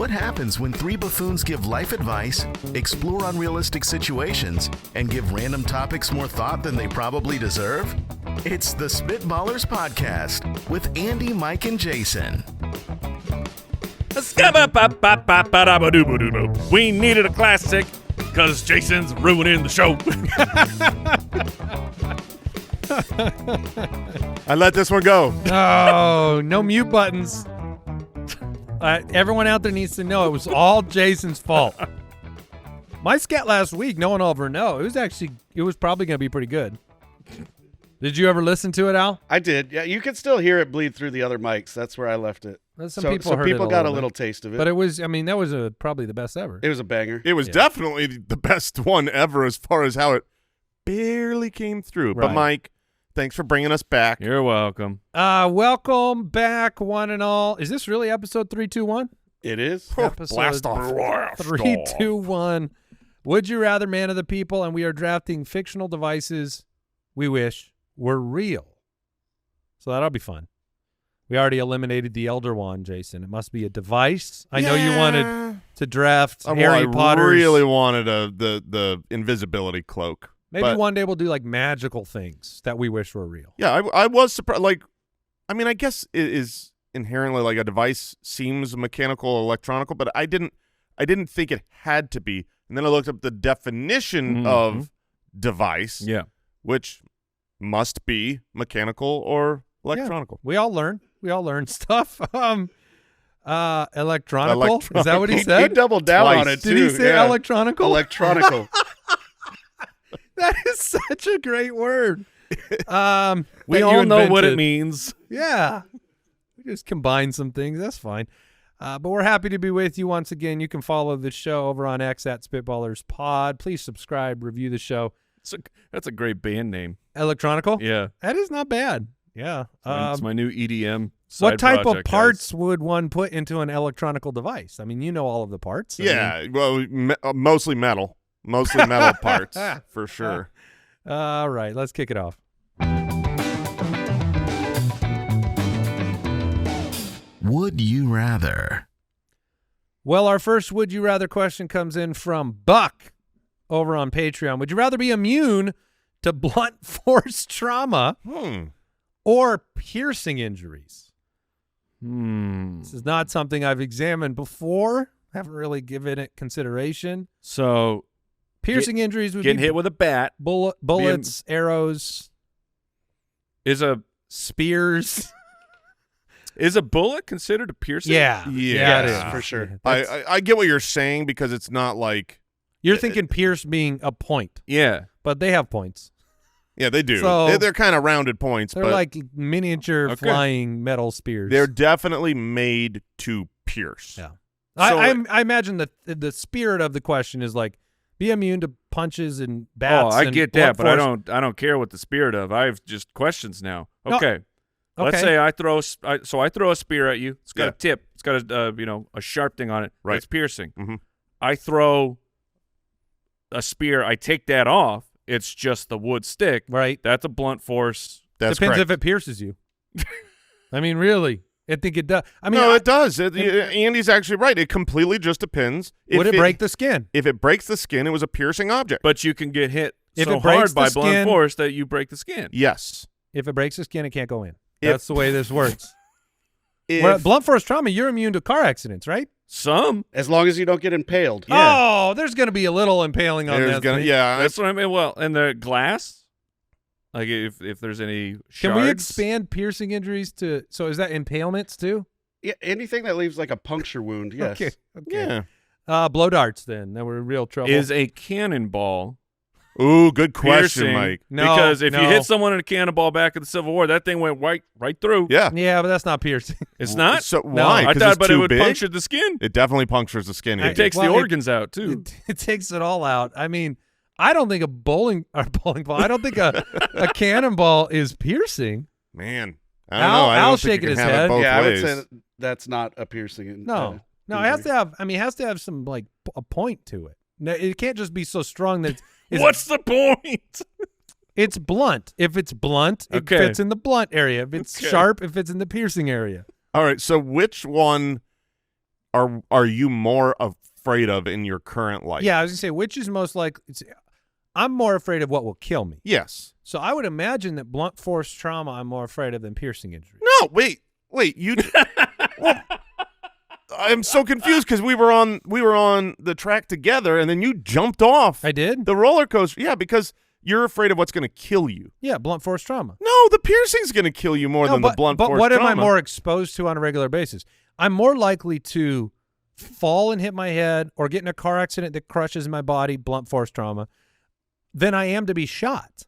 What happens when three buffoons give life advice, explore unrealistic situations, and give random topics more thought than they probably deserve? It's the Spitballers Podcast with Andy, Mike, and Jason. We needed a classic because Jason's ruining the show. I let this one go. Oh, no mute buttons. Everyone out there needs to know it was all Jason's fault. My scat last week, no one will ever know. It was probably going to be pretty good. Did you ever listen to it, Al? I did. Yeah, you could still hear it bleed through the other mics. That's where I left it. Some people heard people it got a bit. little taste of it. But it was, that was probably the best ever. It was a banger. It was definitely the best one ever as far as how it barely came through. Right. But Mike, thanks for bringing us back. You're welcome. Welcome back, one and all. Is this really episode 321? It is. Episode Blast off. 321. Would you rather, man of the people? And we are drafting fictional devices we wish were real. So that'll be fun. We already eliminated the Elder Wand, Jason. It must be a device. I know you wanted to draft Harry Potter. I really wanted the invisibility cloak. Maybe one day we'll do like magical things that we wish were real. Yeah, I was surprised. Like, I mean, I guess it is inherently like a device seems mechanical or electronical, but I didn't think it had to be. And then I looked up the definition of device, which must be mechanical or electronical. Yeah. We all learn stuff. Electronical. Is that what he said? He doubled down Twice. on it too. Did he say electronical? Electronical. That is such a great word. We all know what it means. Yeah. We just combine some things. That's fine. But we're happy to be with you once again. You can follow the show over on X at Spitballers Pod. Please subscribe, review the show. That's a great band name. Electronical? Yeah. That is not bad. Yeah. It's my new EDM side what type project, of parts would one put into an electronical device? I mean, you know all of the parts. Well, mostly metal. Mostly metal parts, for sure. All right, let's kick it off. Would you rather? Well, our first would you rather question comes in from Buck over on Patreon. Would you rather be immune to blunt force trauma or piercing injuries? This is not something I've examined before. Haven't really given it consideration. So piercing injuries would getting be hit with a bat. Bullets, arrows, spears. Is a bullet considered a piercing? Yeah, it is for sure. I get what you're saying because it's not like you're thinking pierce being a point. Yeah, but they have points. Yeah, they do. So they're kind of rounded points. They're like miniature flying metal spears. They're definitely made to pierce. Yeah. So I imagine that the spirit of the question is like be immune to punches and bats. Oh, I get that, but force. I don't care what the spirit of. I have just questions now. Okay. No. Let's say I throw a spear at you. It's got a tip. It's got a sharp thing on it. Right. It's piercing. Mm-hmm. I throw a spear. I take that off. It's just the wood stick. Right. That's a blunt force. That's Depends correct. if it pierces you. I mean, really. I think it does. I mean, no, it does. Andy's actually right. It completely just depends. Would it break the skin? If it breaks the skin, it was a piercing object. But you can get hit if so it breaks hard by the blunt skin, force that you break the skin. Yes. If it breaks the skin, it can't go in. That's the way this works. If blunt force trauma, you're immune to car accidents, right? Some. As long as you don't get impaled. Yeah. Oh, there's going to be a little impaling on that thing. Yeah. That's what I mean. Well, and the glass, like if there's any shards. Can we expand piercing injuries to – so is that impalements too? Yeah, anything that leaves like a puncture wound, yes. Okay. Yeah. Blow darts then. That were in real trouble. Is a cannonball Ooh, good question, piercing? Mike. No, because if no. you hit someone in a cannonball back in the Civil War, that thing went right through. Yeah. Yeah, but that's not piercing. It's not? So No. why? I 'Cause thought, it's but it too would big? puncture the skin. It definitely punctures the skin. It takes the organs out, too. It takes it all out. I mean, I don't think a bowling ball. I don't think a cannonball is piercing. Man, I don't know. I Al's don't think shaking you can his have head. it both Yeah, ways. I would say that's not a piercing. No, it has to have. I mean, it has to have some like a point to it. No, it can't just be so strong that. What's the point? It's blunt. If it's blunt, it Okay. fits in the blunt area. If it's sharp, it fits in the piercing area. All right. So which one are you more afraid of in your current life? Yeah, I was gonna say, which is most likely? I'm more afraid of what will kill me. Yes. So I would imagine that blunt force trauma I'm more afraid of than piercing injury. No, wait, you. Well, I'm so confused because we were on the track together, and then you jumped off. I did? The roller coaster. Yeah, because you're afraid of what's going to kill you. Yeah, blunt force trauma. No, the piercing's going to kill you more than the blunt force trauma. But what am I more exposed to on a regular basis? I'm more likely to fall and hit my head or get in a car accident that crushes my body, blunt force trauma, than I am to be shot.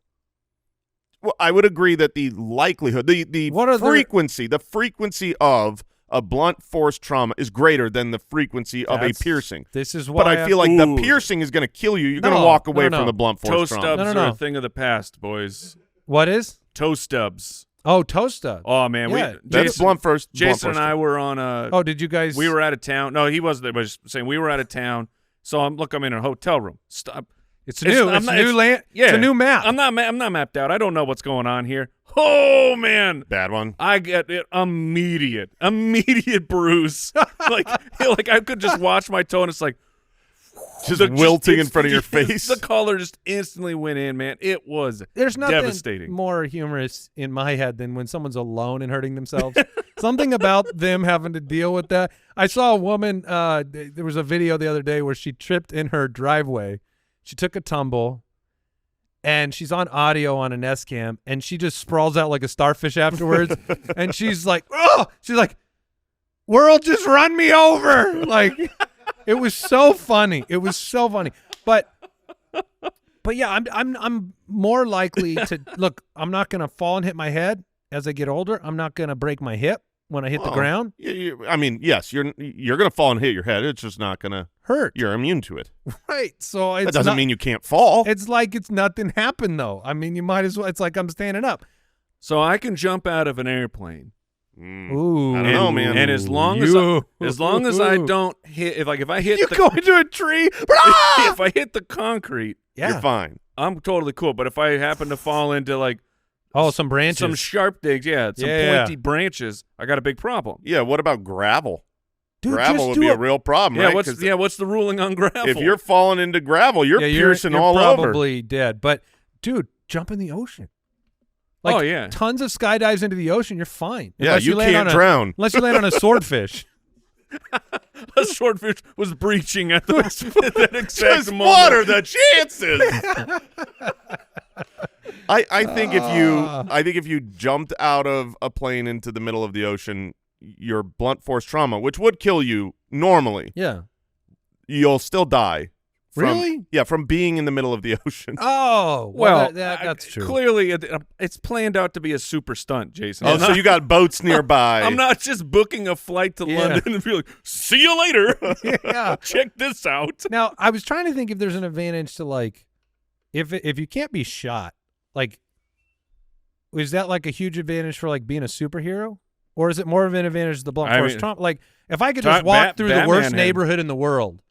Well, I would agree that the likelihood, the frequency of a blunt force trauma is greater than the frequency of a piercing. This is why. But I feel like the piercing is going to kill you. You're going to walk away from the blunt force toe trauma. stubs are a thing of the past, boys. What is? Toe stubs. Oh, toe stubs. Oh, man. Yeah. That's blunt force. Jason and I were on a... Oh, did you guys... We were out of town. No, he wasn't there, but just saying we were out of town. So I'm in a hotel room. Stop. It's new. It's a new map. I'm not mapped out. I don't know what's going on here. Oh man, bad one. I get it immediate bruise. like I could just watch my toe and it's like just wilting in front of your face. The color just instantly went in, man. It was There's nothing devastating. More humorous in my head than when someone's alone and hurting themselves. Something about them having to deal with that. I saw a woman. There was a video the other day where she tripped in her driveway. She took a tumble, and she's on audio on an S-cam, and she just sprawls out like a starfish afterwards. And she's like, "Oh!" She's like, "World, just run me over!" Like, it was so funny. It was so funny. But yeah, I'm more likely to look. I'm not gonna fall and hit my head as I get older. I'm not gonna break my hip when I hit the ground. I mean, yes, you're gonna fall and hit your head. It's just not gonna hurt. You're immune to it. Right. So that doesn't mean you can't fall. It's like it's nothing happened though. I mean, you might as well. It's like I'm standing up. So I can jump out of an airplane. Ooh. I don't know, man. And as long as I don't hit, if I hit, you go into a tree. If I hit the concrete, you're fine. I'm totally cool. But if I happen to fall into like. Oh, some branches. Some sharp things, some pointy branches. I got a big problem. Yeah, what about gravel? Dude, gravel would be a real problem, right? What's the ruling on gravel? If you're falling into gravel, you're piercing all over. You're probably dead. But, dude, jump in the ocean. Like, tons of skydives into the oceen, you're fine. Yeah, you can't drown. Unless you land on a swordfish. A swordfish was breaching at that exact moment. What are the chances? I think if you jumped out of a plane into the middle of the ocean, your blunt force trauma, which would kill you normally, you'll still die. Really? Yeah, from being in the middle of the ocean. Oh, well, that's true. Clearly, it's planned out to be a super stunt, Jason. Oh, so you got boats nearby. I'm not just booking a flight to London and be like, see you later. Yeah. Check this out. Now, I was trying to think if there's an advantage to, like, if you can't be shot, like, is that, like, a huge advantage for, like, being a superhero? Or is it more of an advantage to the blunt force trauma? Like, if I could just walk through the worst neighborhood in the world,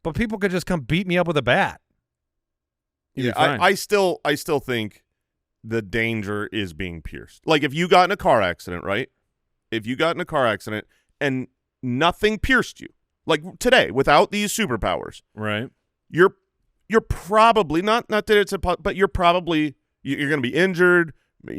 but people could just come beat me up with a bat. Yeah, I still think the danger is being pierced. Like if you got in a car accident, right? If you got in a car accident and nothing pierced you, like today, without these superpowers, right? You're probably not that it's but you're probably you're going to be injured, but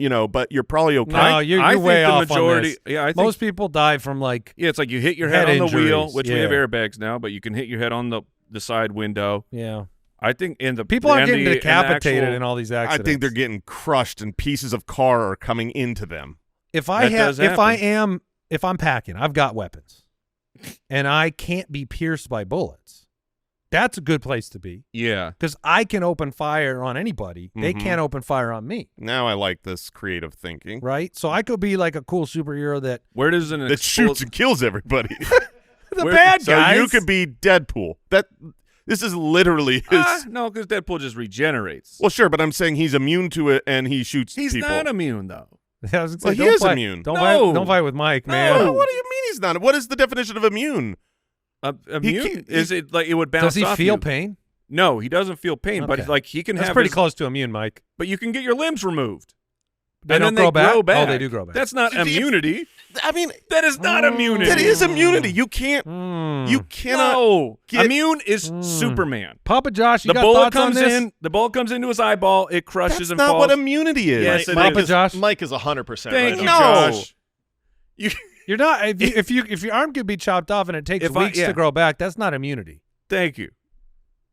you're probably okay. No, you're way off on this. Yeah, I think most people die from like it's like you hit your head on injuries. The wheel, which we have airbags now, but you can hit your head on the side window. Yeah. I think people aren't getting decapitated in all these accidents. I think they're getting crushed and pieces of car are coming into them. If I'm packing, I've got weapons, and I can't be pierced by bullets. That's a good place to be. Yeah, because I can open fire on anybody. They can't open fire on me. Now I like this creative thinking. Right, so I could be like a cool superhero that shoots and kills everybody. Bad guys. So you could be Deadpool. This is literally his. No, because Deadpool just regenerates. Well, sure, but I'm saying he's immune to it, and he shoots people. He's not immune, though. I was he is immune. Don't fight with Mike, man. No, what do you mean he's not? What is the definition of immune? Immune? Is it like it would bounce off Does he you? feel pain? No, he doesn't feel pain, but like he can That's have pretty close to immune, Mike. But you can get your limbs removed. They and don't then grow they back? grow back. Oh, they do grow back. That's not immunity. I mean, That is not immunity. that is immunity. You can't. You cannot. No. get- Immune is Superman. Papa Josh, you The got bullet thoughts on comes this? in. The bullet comes into his eyeball. It crushes That's and not falls. what immunity is. Yes, it Papa is. Josh? Mike is 100% Thank right. you, No. Josh. You, You're not. If your arm could be chopped off and it takes weeks to grow back, that's not immunity. thank you.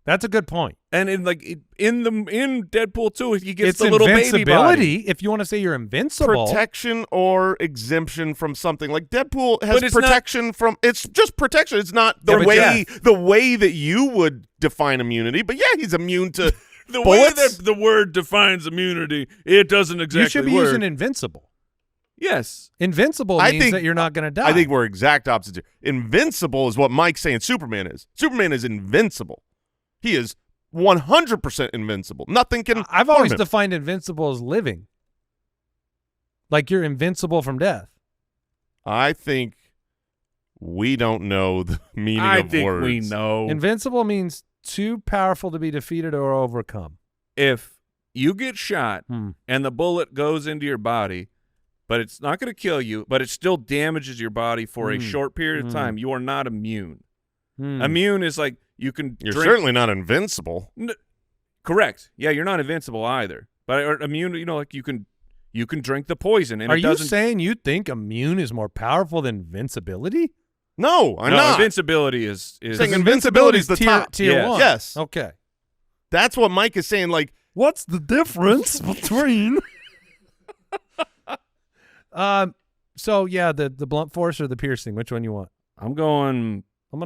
That's a good point. And in Deadpool 2, he gets It's the little baby invincibility. body. If you want to say you're invincible, Protection or exemption from something like Deadpool has But it's protection from. It's just protection. It's not the Yeah, but way that you would define immunity. But yeah, he's immune to The way bullets. that the word defines immunity, it doesn't exactly you should be work. using invincible. Yes. Invincible I means think- that you're not going to die. I think we're exact opposites here. Invincible is what Mike's saying Superman is. Superman is invincible. He is 100% invincible. Nothing can. I've harm always him. defined invincible as living. Like you're invincible from death. I think we don't know the meaning I of think words. we know. Invincible means too powerful to be defeated or overcome. If you get shot and the bullet goes into your body, but it's not going to kill you, but it still damages your body for a short period of time, you are not immune. Immune is like you can You're drink. certainly not invincible. Correct. Yeah, you're not invincible either. But immune, like you can drink the poison and Are it you doesn't. saying you think immune is more powerful than invincibility? No, I'm no, not. invincibility is Saying invincibility is the tier, top. tier Yes. one. Yes. Okay. That's what Mike is saying. Like, What's the difference between? So yeah, the blunt force or the piercing? Which one you want? I'm going I'm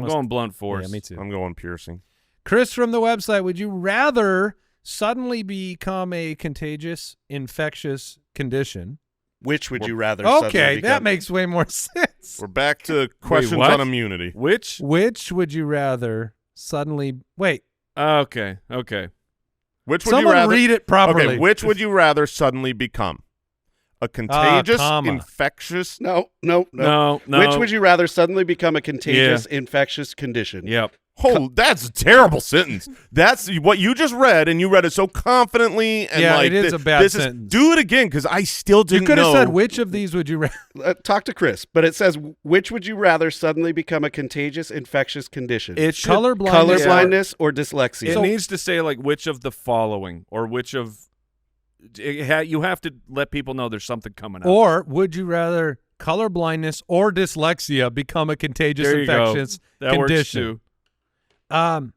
going blunt force. Yeah, me too. I'm going piercing. Chris from the website, would you rather suddenly become a contagious, infectious condition? Which would you rather? suddenly Okay, that become? makes way more sense. We're back to questions what? on immunity. Which? Which would you rather suddenly wait? Okay. Which would Someone you rather read it properly. Okay, which would you rather suddenly become? A contagious, comma. infectious. No. No. Which would you rather suddenly become a contagious, infectious condition? Yep. Oh, that's a terrible sentence. That's what you just read, and you read it so confidently. And Yeah, like, it is a bad sentence. Do it again, because I still You didn't could have know. said which of these would you rather? Talk to Chris, but it says, which would you rather suddenly become a contagious, infectious condition? It should, Colorblindness or dyslexia? It needs to say like which of the following or which of. You have to let people know there's something coming up. Or would you rather color blindness or dyslexia become a contagious There you go. infectious That condition? works too.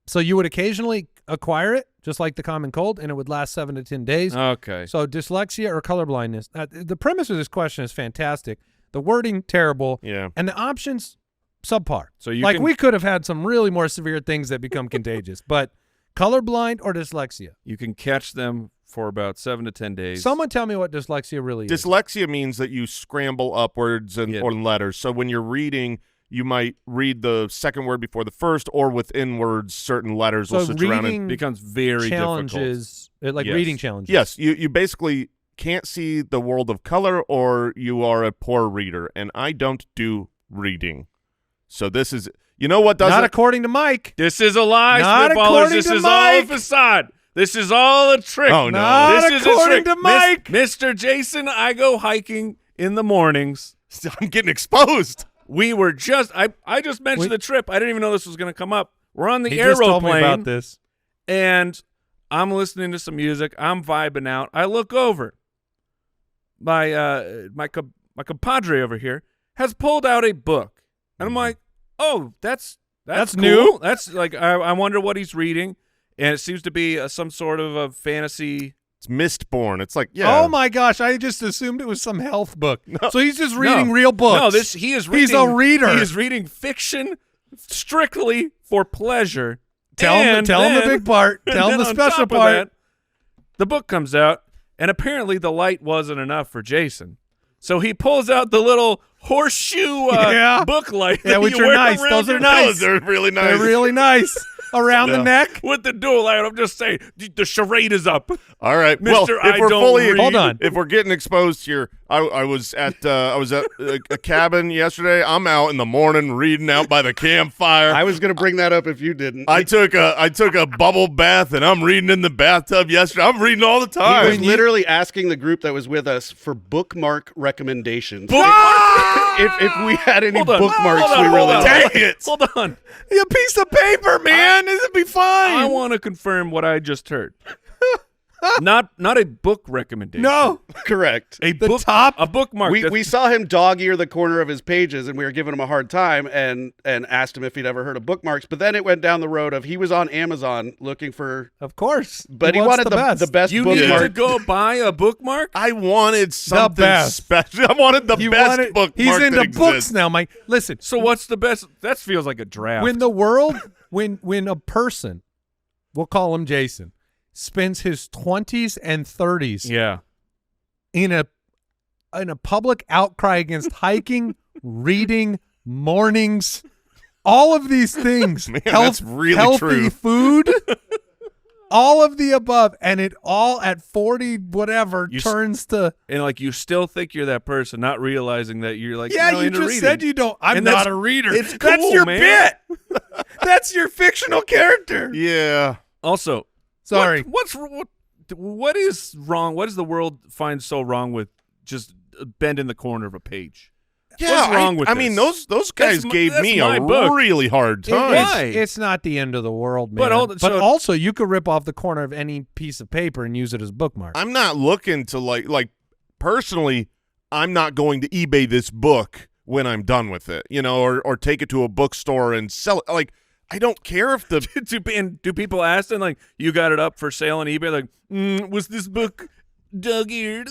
So you would occasionally acquire it, just like the common cold, and it would last 7 to 10 days. Okay. So dyslexia or color blindness. The premise of this question is fantastic. The wording terrible. Yeah. And the options subpar. So you like can- we could have had some really more severe things that become contagious, but colorblind or dyslexia. You can catch them for about 7 to 10 days. Someone tell me what dyslexia really is. Dyslexia means that you scramble upwards and Yeah. or letters. So when you're reading, you might read the second word before the first, or within words, certain letters will So switch around. reading becomes very challenges, like Yes. reading challenges. Yes, you basically can't see the world of color, or you are a poor reader, and I don't do reading. So this is, you know what doesn't? Not according to Mike. This is a lie, Not Spitballers. according This to is all a Mike. facade. This is all a trick. Oh, no. Not This is a according trick. to Mike. Mr. Jason, I go hiking in the mornings. I'm getting exposed. We were just I just mentioned the trip. I didn't even know this was going to come up. We're on the He just told me aeroplane about this. and I'm listening to some music. I'm vibing out. I look over. My compadre over here has pulled out a book. And I'm like, "Oh, that's That's cool. new. That's like I wonder what he's reading." And it seems to be some sort of a fantasy. It's Mistborn. It's like, yeah. Oh my gosh! I just assumed it was some health book. So he's just reading real books. No, he is reading. He's a reader. He is reading fiction strictly for pleasure. Tell him And the then- big part. and Tell him then the on special top of part. that, the book comes out, and apparently the light wasn't enough for Jason. So he pulls out the little horseshoe Yeah. book light. Yeah, that which you are wear nice. around Those your are nice. nose. They're really nice. They're really nice. around the neck. With the dual light, I'm just saying the charade is up. All right, Mr. well, I if we're don't fully, read. Hold on. if we're getting exposed here, I was at a cabin yesterday. I'm out in the morning reading out by the campfire. I was going to bring that up if you didn't. I took a bubble bath and I'm reading in the bathtub yesterday. I'm reading all the He time. was literally asking the group that was with us for bookmark recommendations. If we had any bookmarks, we really Dang it! Hold on. A piece of paper, man. It'd be fine. I want to confirm what I just heard. Not a book recommendation. No. correct. A bookmark. We saw him dog ear the corner of his pages, and we were giving him a hard time and asked him if he'd ever heard of bookmarks. But then it went down the road of he was on Amazon looking for, Of course. but he wants wanted the best You needed to bookmark. go buy a bookmark? I wanted something best. special. I wanted the best bookmark. He's that into books exists. now, Mike. Listen, So what's the best? That feels like a draft. when the world, when a person, we'll call him Jason, spends his 20s and 30s yeah. in a public outcry against hiking, reading, mornings, all of these things, Man, that's really healthy true. food, all of the above, and it all at 40 whatever turns to And like you still think you're that person, not realizing that you're like yeah. no, You into just reading. said you don't. I'm And not that's- a reader. it's That's cool, your man. bit. That's your fictional character. Yeah. Also, Sorry. what is wrong? What does the world find so wrong with just bending the corner of a page? Yeah, What's wrong with I mean, this? those guys That's gave that's me my a book. really hard time. Why? It's not the end of the world, man. But But, so- also, you could rip off the corner of any piece of paper and use it as a bookmark. I'm not looking to like personally, I'm not going to eBay this book when I'm done with it, or take it to a bookstore and sell it. Like, I don't care if the do people ask and like you got it up for sale on eBay? Like, was this book dog-eared?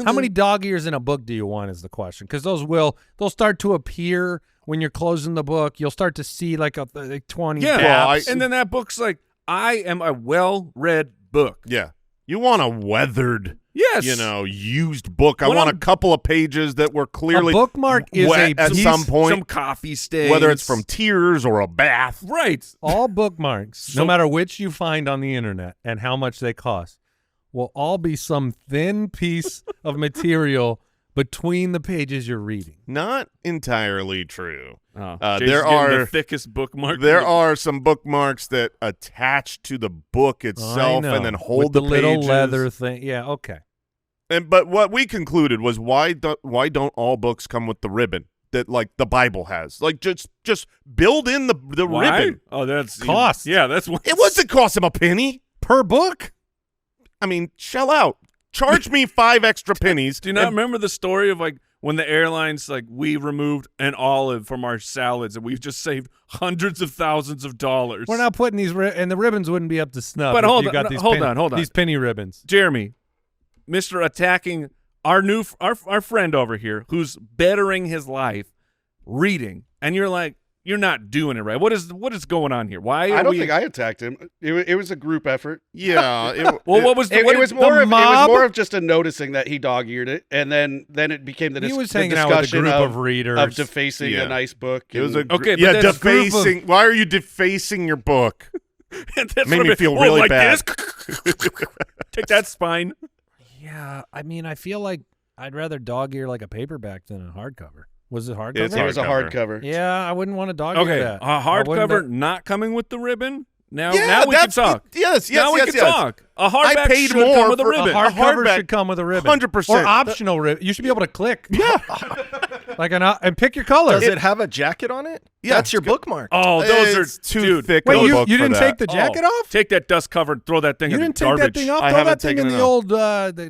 How many dog ears in a book do you want is the question, because they'll start to appear when you're closing the book. You'll start to see like 20 Yeah, gaps. and then that book's like, I am a well-read book. yeah. You want a weathered, Yes, used book. I When want I'm- a couple of pages that were clearly a bookmark is wet a at piece, some point, some coffee stains, whether it's from tears or a bath. right. all bookmarks, no So- matter which you find on the internet and how much they cost, will all be some thin piece of material between the pages you're reading. Not entirely true. Oh, there Jason's getting are- the thickest bookmark. There are some bookmarks that attach to the book I itself know. and then hold with the little pages. leather thing. Yeah, okay. But what we concluded was why don't all books come with the ribbon that like the Bible has? Like just build in the Why? ribbon. Oh, that's Cost. Yeah, that's what It wasn't cost him a penny. Per book? I mean, shell out. Charge me 5 extra pennies. Do you not and- remember the story of like when the airlines like we removed an olive from our salads and we've just saved hundreds of thousands of dollars? We're not putting these and the ribbons wouldn't be up to snuff. But if hold you on, got no, these hold on. These penny ribbons. Jeremy, Mr. Attacking our friend over here who's bettering his life, reading, and you're like, you're not doing it right. What is going on here? Why? I are don't we, think I attacked him. It was a group effort. Yeah. Well, what was the? It what was did- more of mob? just a noticing that he dog-eared it, and then it became the, He was the hanging out with a discussion group of, of readers. of defacing Yeah. a nice book. It was a and- Okay, but yeah, that's a group defacing. Why are you defacing your book? That's Made what me it- feel oh, really like bad. This? Take that, spine. Yeah, I mean, I feel like I'd rather dog ear like a paperback than a hardcover. Was it hardcover? It's it was a hardcover. hardcover. Yeah, I wouldn't want to dog ear Okay, that. a I wouldn't hardcover not coming with the ribbon. Now we can that's- talk. Yes, now we yes, can yes. talk. A hardback paid should more come with a for a ribbon. A hardcover hardback- should come with a ribbon. 100%. Or optional ribbon. You should be able to click. Yeah. and pick your color. Does it have a jacket on it? Yeah, That's your it's got- bookmark. Oh, those It's are too dude, thick. Wait, of a you book for didn't that. take the jacket off? Take that dust cover and throw that thing You in didn't the take garbage. that thing off? I Throw haven't that thing in taken the it off. old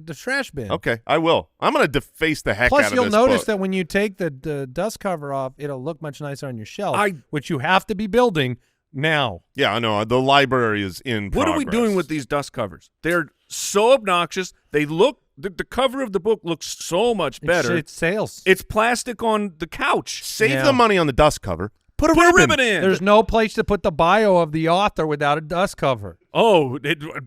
the trash bin. Okay, I will. I'm going to deface the heck Plus, out of you'll this notice book. that when you take the dust cover off, it'll look much nicer on your shelf, I- which you have to be building now. Yeah, I know. The library is in What are we progress. doing with these dust covers? They're so obnoxious. They look the cover of the book looks so much better. It's sales. It's plastic on the couch. Save Yeah. the money on the dust cover. Put a Put ribbon. a ribbon in. There's no place to put the bio of the author without a dust cover. Oh,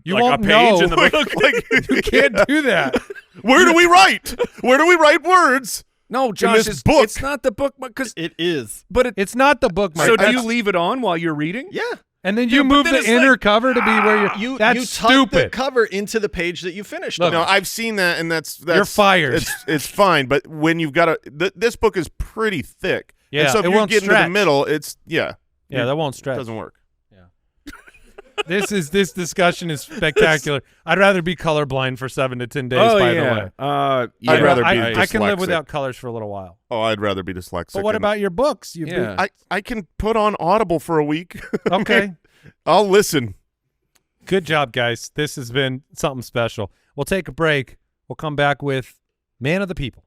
You like won't a page know. in the book. You can't do that. Where do we write? Where do we write words? No, Josh, this book. it's not the book because It is. but it. It's not the bookmark. So do you leave it on while you're reading? Yeah. And then you move the inner cover to be where you're. That's you stupid. the cover into the page that you finished. No, I've seen that, and that's you're fired. It's fine, but when you've got this book is pretty thick. Yeah, and so if it you won't get into stretch. the middle, Yeah, that won't it stretch. doesn't work. This discussion is spectacular. I'd rather be colorblind for 7 to 10 days. Oh, by yeah. the way, I'd rather be I can live dyslexic. without colors for a little while. Oh, I'd rather be dyslexic. But what about your books? Yeah. I can put on Audible for a week. Okay. I'll listen. Good job, guys. This has been something special. We'll take a break. We'll come back with Man of the People.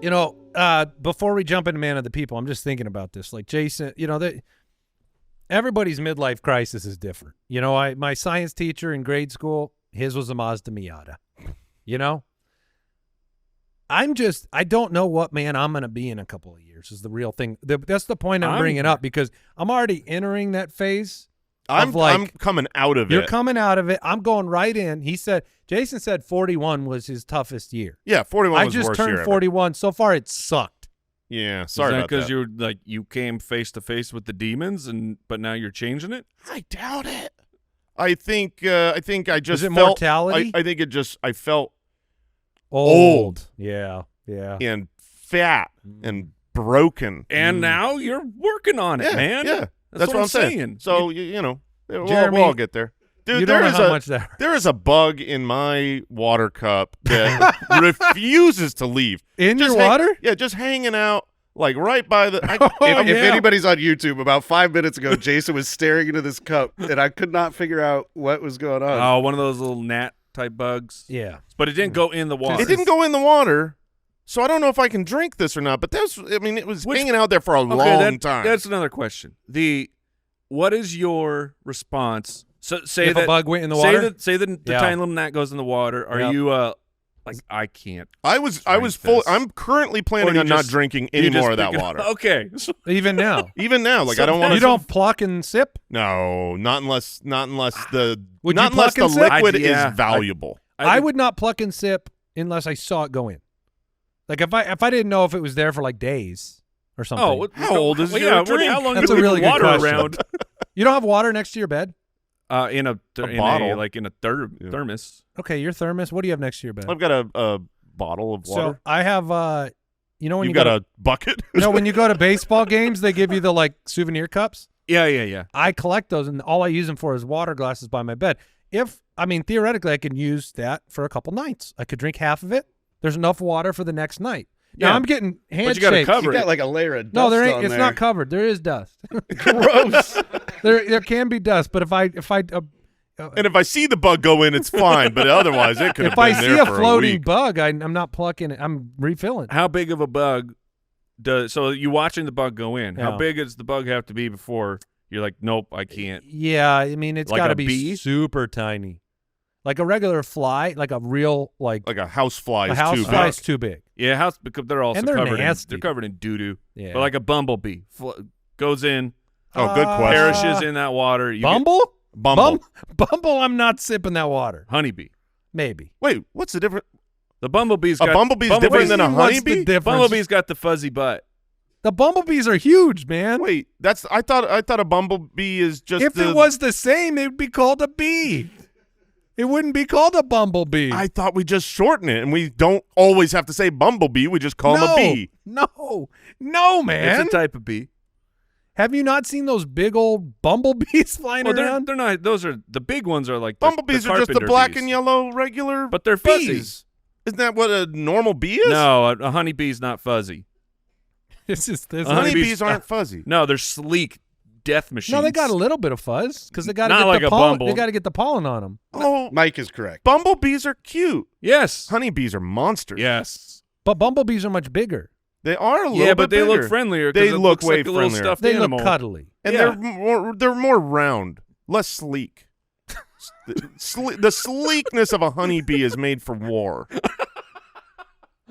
You know, before we jump into Man of the People, I'm just thinking about this. Like Jason, you know, everybody's midlife crisis is different. You know, my science teacher in grade school, his was a Mazda Miata. You know? I don't know what man I'm going to be in a couple of years is the real thing. That's the point I'm bringing up because I'm already entering that phase. I'm coming out of it. You're coming out of it. I'm going right in. Jason said 41 was his toughest year. Yeah, 41 was the I just worst year turned ever. 41. So far, it sucked. Yeah, sorry about because that. you came face to face with the demons, but now you're changing it. I doubt it. I think I just Is it felt mortality? I think I felt Old. Yeah. and fat and broken. And now you're working on it, Yeah, man. yeah. That's what I'm saying. So you know, Jeremy, we'll all get there. Dude, you don't know how much that there is a bug in my water cup that refuses to leave. in Just your water? Yeah, just hanging out like right by the. If anybody's on YouTube, about 5 minutes ago, Jason was staring into this cup, and I could not figure out what was going on. Oh, one of those little gnat type bugs. Yeah. But it didn't go in the water. It didn't go in the water, so I don't know if I can drink this or not. But it was hanging out there for a long time. That's another question. What is your response? So say If that a bug went in the water? Say the Yeah. tiny little gnat goes in the water. Are Yep. you like I can't? I was drink full. this. I'm currently Or planning you on not just- drinking You any just more of that pick it- water. Okay. Even now. Even now, like So I don't want You to. don't pluck and sip? No, not unless the Would not you pluck unless the and sip? liquid Yeah. is valuable. I would not pluck and sip unless I saw it go in. Like if I didn't know if it was there for like days or something. Oh, How old is well, your yeah, drink? How long That's do a you really leave good water question. around? You don't have water next to your bed? In a bottle. like in a thermos. Okay, your thermos. What do you have next to your bed? I've got a bottle of water. So I have you know when You've you got go a bucket. when you go to baseball games, they give you the like souvenir cups. Yeah. I collect those, and all I use them for is water glasses by my bed. Theoretically, I could use that for a couple nights. I could drink half of it. There's enough water for the next night. Now Yeah. I'm getting handshakes. But you got to cover You it. got like a layer of dust No, there ain't. on It's there. not covered. There is dust. Gross. there can be dust, but if I And if I see the bug go in, it's fine. But otherwise, it could have if been I see there a for floating week. bug, I'm not plucking it. I'm refilling. How big of a bug so you watching the bug go in? Yeah. How big does the bug have to be before you're like, nope, I can't? Yeah, I mean it's Like got to a be bee? super tiny, like a regular fly, like a real like Like a house fly a is house too fly big. is too big. Yeah, because they're also And they're covered. nasty. They're covered in doo doo. Yeah, But like a bumblebee goes in, Oh, good question. perishes in that water. You get Bumble. Bumble. Bumble. I'm not sipping that water. honeybee. Maybe. Wait, what's the difference? The bumblebee's A got bumblebee's different than a What's honeybee? the difference? bumblebee's got the fuzzy butt. The bumblebees are huge, man. Wait, I thought a bumblebee is just if it was the same, it would be called a bee. It wouldn't be called a bumblebee. I thought we just shorten it, and we don't always have to say bumblebee. We just call him a bee. No, man. It's a type of bee. Have you not seen those big old bumblebees flying Well, around? they're not. Those are the big ones. Are like Bumblebees the are just the carpenter black bees. and yellow regular but they're fuzzy. bees. Isn't that what a normal bee is? No, a honeybee's not fuzzy. It's just this. Honeybees aren't fuzzy. No, they're sleek death machines. No, they got a little bit of fuzz because they got to Not get like the a pollen. bumble. They got to get the pollen on them. Oh, Mike is correct. bumblebees are cute. Yes. Honeybees are monsters. Yes. But bumblebees are much bigger. They are a little Yeah, bit but they bigger. look friendlier. 'cause They it look looks way like a little friendlier. stuffed They animal. look cuddly. And Yeah. they're more round, less sleek. The sleekness of a honeybee is made for war.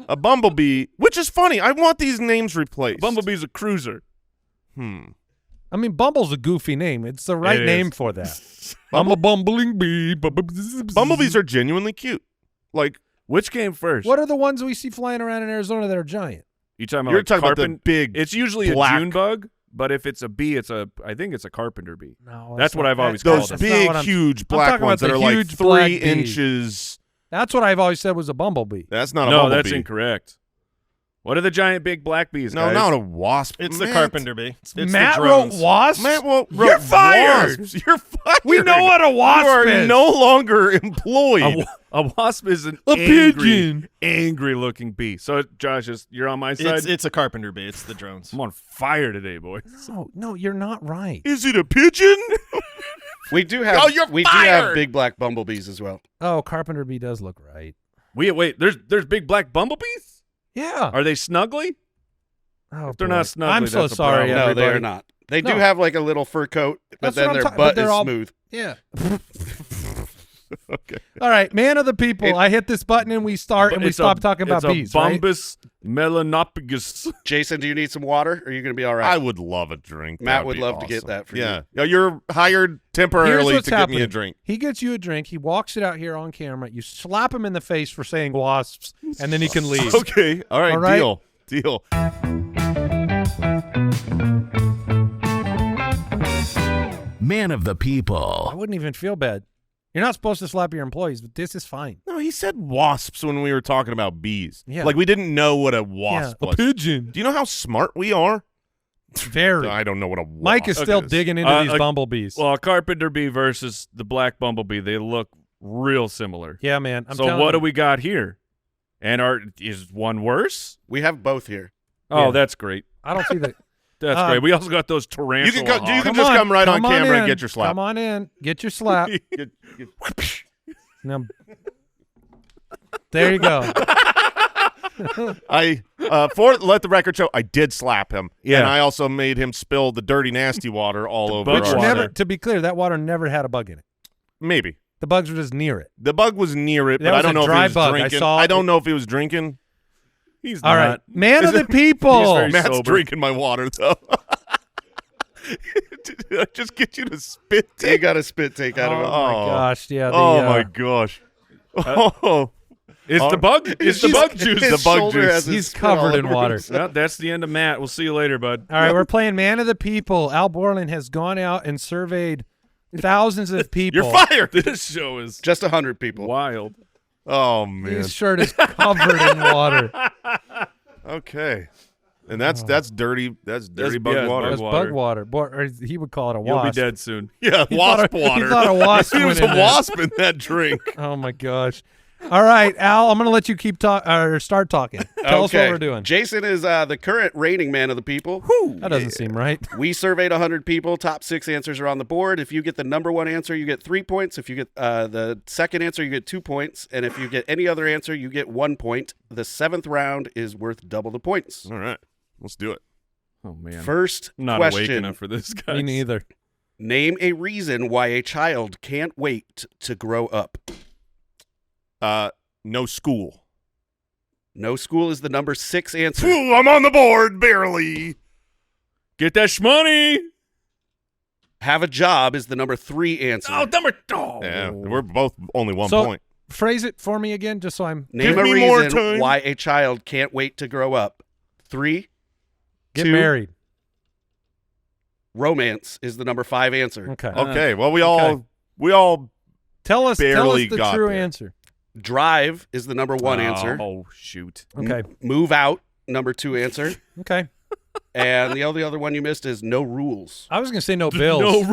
A bumblebee, which is funny. I want these names replaced. Bumblebee's a cruiser. I mean, Bumble's a goofy name. It's the right It name is. for that. I'm a bumbling bee. Bumblebees are genuinely cute. Like Which came first? What are the ones we see flying around in Arizona that are giant? You talking about? You're like talking about the big. It's usually black. a June bug, but if it's a bee, I think it's a carpenter bee. No, That's what I've always Those called them. big, what I'm- huge black talking ones about that the are like huge black 3 bee. inches. That's what I've always said was a bumblebee. That's not a No, bumblebee. that's incorrect. What are the giant big black bees, No, guys? not a wasp. It's Matt. the carpenter bee. It's Matt the wrote drones. wasps. Matt wrote You're fired. wasps. You're fired. We know what a wasp You are is. no longer employed. A wasp is an pigeon. angry-looking bee. So, Josh, you're on my side. It's a carpenter bee. It's the drones. I'm on fire today, boys. No, you're not right. Is it a pigeon? We do have Oh, you're we do have fired! big black bumblebees as well. Oh, carpenter bee does look right. Wait. There's big black bumblebees. Yeah. Are they snuggly? Oh, If they're boy. not snuggly, I'm so that's a sorry, problem. No, they are everybody. not. They No. do have like a little fur coat, but That's then what I'm their talking- butt but they're is all- smooth. Yeah. Okay. All right, man of the people. I hit this button and we start and we It's stop talking about it's bees, a right? Bombus melanopagus. Jason, do you need some water? Or are you going to be all right? I would love a drink. Matt That'd would be love to get awesome. that for yeah. you. Yeah, you're hired Here's temporarily what's to happening. get me a drink. He gets you a drink. He walks it out here on camera. You slap him in the face for saying wasps, and then he can leave. Okay. All right. All right. Deal. Man of the I people. wouldn't even feel bad. You're not supposed to slap your employees, but this is fine. No, he said wasps when we were talking about bees. Yeah. Like we didn't know what a wasp Yeah, a was. pigeon. Do you know how smart we are? Very. I don't know what a wasp Mike is still is. digging into these like- bumblebees. Well, a carpenter bee versus the black bumblebee, they look real similar. Yeah, man. I'm So telling what do you. we got here? And is one worse? We have both here. Oh, Yeah. that's great. I don't see that. That's great. We also got those tarantula. You can go- you hawks. can just come right on camera and in. get your slap. Come on in. Get your slap. Now, there you go. Let the record show, I did slap him. Yeah. And I also made him spill the dirty, nasty water all over bug our water. Never, to be clear, that water never had a bug in it. Maybe. The bugs were just near it. The bug was near it, That but I was don't a know if dry he was bug. I drinking. saw I it. don't know if he was drinking. He's All not. right. Man of the people. very Matt's sober. drinking my water, though. Did I just get you to spit You take? got a spit take out Oh, of him. my gosh. Yeah. The, Oh, my gosh. Oh. Is the bug? Is the bug juice? His the bug shoulder juice. has his He's spit all covered in over water. himself. Well, that's the end of Matt. We'll see you later, bud. All right, we're playing Man of the People. Al Borland has gone out and surveyed thousands of people. You're fired. This show is Just 100 people. wild. Oh, man. His shirt is covered in water. Okay. And that's dirty. That's dirty bug yeah, water. That's water. bug water. Or he would call it a You'll be wasp. dead soon. Yeah, He wasp thought a- water. He thought a wasp There was went a in there. wasp in that drink. Oh, my gosh. All right, Al, I'm going to let you keep start talking. Tell us what we're doing. Jason is the current reigning man of the people. That doesn't seem right. We surveyed 100 people. Top 6 answers are on the board. If you get the number one answer, you get 3 points. If you get the second answer, you get 2 points. And if you get any other answer, you get 1 point. The 7th round is worth double the points. All right. Let's do it. Oh man, First I'm not awake question. enough for this guy. Me neither. Name a reason why a child can't wait to grow up. No school. No school is the number 6 answer. Ooh, I'm on the board, barely. Get that shmoney. Have a job is the number 3 answer. Oh, number. Oh. Yeah, we're both only 1 So- point. Phrase it for me again, just so I'm... Name Give a me more reason time. why a child can't wait to grow up. 3. Get 2. married. Romance is the number 5 answer. Okay. Okay, well, we all Tell us barely the got true there. answer. Drive is the number 1 answer. Oh shoot. Okay. Move out, number 2 answer. Okay. And the only other one you missed is no rules. I was going to say no bills.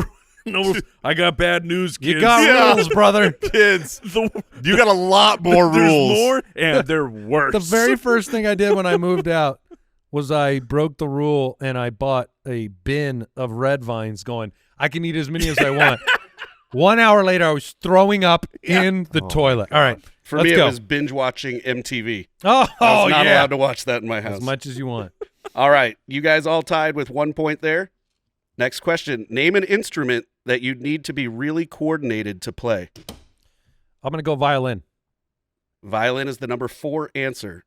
No. I got bad news, kids. You got Yeah. rules, brother. kids. You got a lot more There's rules. more, and they're worse. The very first thing I did when I moved out was I broke the rule and I bought a bin of red vines going, I can eat as many as I want. 1 hour later, I was throwing up in the toilet. All right. For let's me, go. it was binge watching MTV. Oh, I was not yeah. allowed to watch that in my house. As much as you want. All right. You guys all tied with 1 point there. Next question. Name an instrument that you'd need to be really coordinated to play. I'm going to go violin. Violin is the number 4 answer.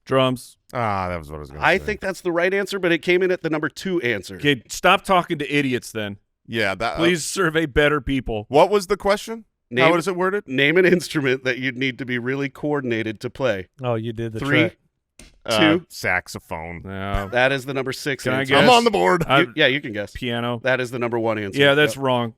Drums. That was what I was going to say. I think that's the right answer, but it came in at the number 2 answer. Okay, stop talking to idiots then. Yeah, that. Please survey better people. What was the question? How is it worded? Name an instrument that you'd need to be really coordinated to play. Oh, you did the 3, trick. 2. Saxophone. No. That is the number 6 Can I answer. guess? I'm on the board. You can guess. Piano. That is the number 1 answer. Yeah, that's Yep. wrong.